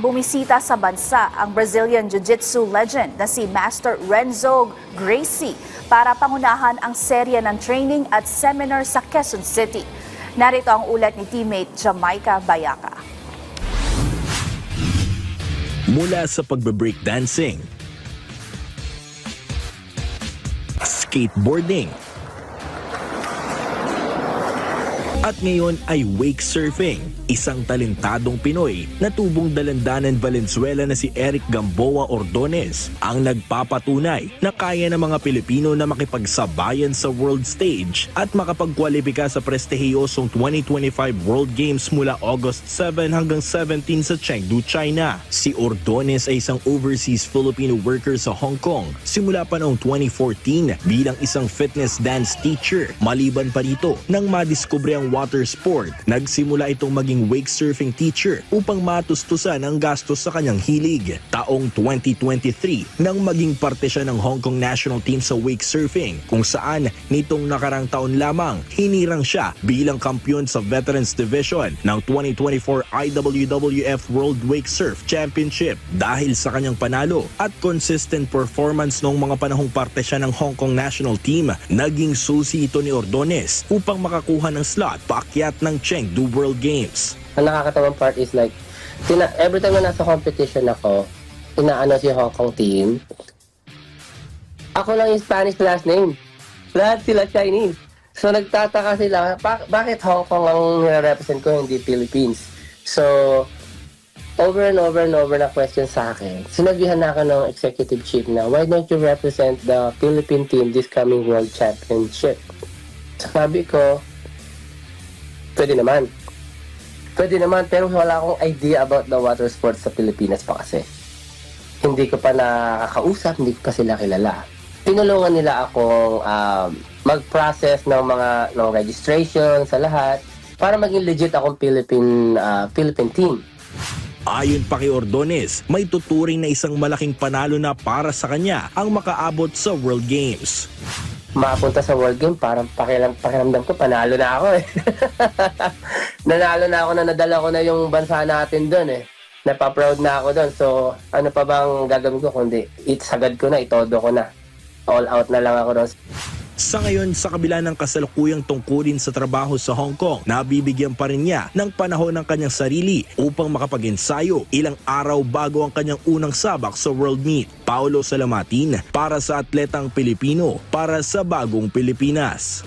bumisita sa bansa ang Brazilian Jiu-Jitsu legend na si Master Renzo Gracie para pangunahan ang serye ng training at seminar sa Quezon City. Narito ang ulat ni teammate Jamaica Bayaca. Mula sa pagbe-breakdancing, skateboarding, at ngayon ay wake surfing, isang talentadong Pinoy na tubong dalandanan Valenzuela na si Eric Gamboa Ordonez ang nagpapatunay na kaya ng mga Pilipino na makipagsabayan sa world stage at makapagkwalipika sa prestihiyosong 2025 World Games mula August 7 hanggang 17 sa Chengdu, China. Si Ordonez ay isang overseas Filipino worker sa Hong Kong simula pa noong 2014 bilang isang fitness dance teacher. Maliban pa rito, nang madiskubre ang water sport, nagsimula itong maging wake surfing teacher upang matustusan ang gastos sa kanyang hilig. Taong 2023 nang maging parte siya ng Hong Kong national team sa wake surfing, kung saan nitong nakarang taon lamang hinirang siya bilang kampiyon sa Veterans Division ng 2024 IWWF World Wake Surf Championship. Dahil sa kanyang panalo at consistent performance noong mga panahong parte siya ng Hong Kong national team, naging susi ito ni Ordonez upang makakuha ng slot paakyat ng Chengdu World Games. Ang nakakatawang part is like, every time na nasa competition ako, inaano si Hong Kong team, ako lang yung Spanish last name. Lahat sila Chinese. So nagtataka sila, bakit Hong Kong ang represent ko, hindi Philippines? So, over and over na question sa akin. Sinabihan na ako ng executive chief na, why don't you represent the Philippine team this coming World Championship? Sabi ko, pwede naman. Pwede naman, pero wala akong idea about the water sports sa Pilipinas pa kasi. Hindi ko pa nakakausap, hindi ko pa sila kilala. Tinulungan nila akong mag-process ng registration sa lahat para maging legit akong Philippine team. Ayon pa kay Ordonez, may tuturing na isang malaking panalo na para sa kanya ang makaabot sa World Games. Mapunta sa World Game, parang pakiramdam ko, panalo na ako eh. Nanalo na ako na nadala ko na yung bansa natin doon eh. Napaproud na ako doon. So, ano pa bang gagawin ko kundi sagad ko na, itodo ko na. All out na lang ako doon. Sa ngayon, sa kabila ng kasalukuyang tungkulin sa trabaho sa Hong Kong, nabibigyan pa rin niya ng panahon ng kanyang sarili upang makapag-ensayo ilang araw bago ang kanyang unang sabak sa World Meet. Paolo Salamatin para sa Atletang Pilipino para sa Bagong Pilipinas.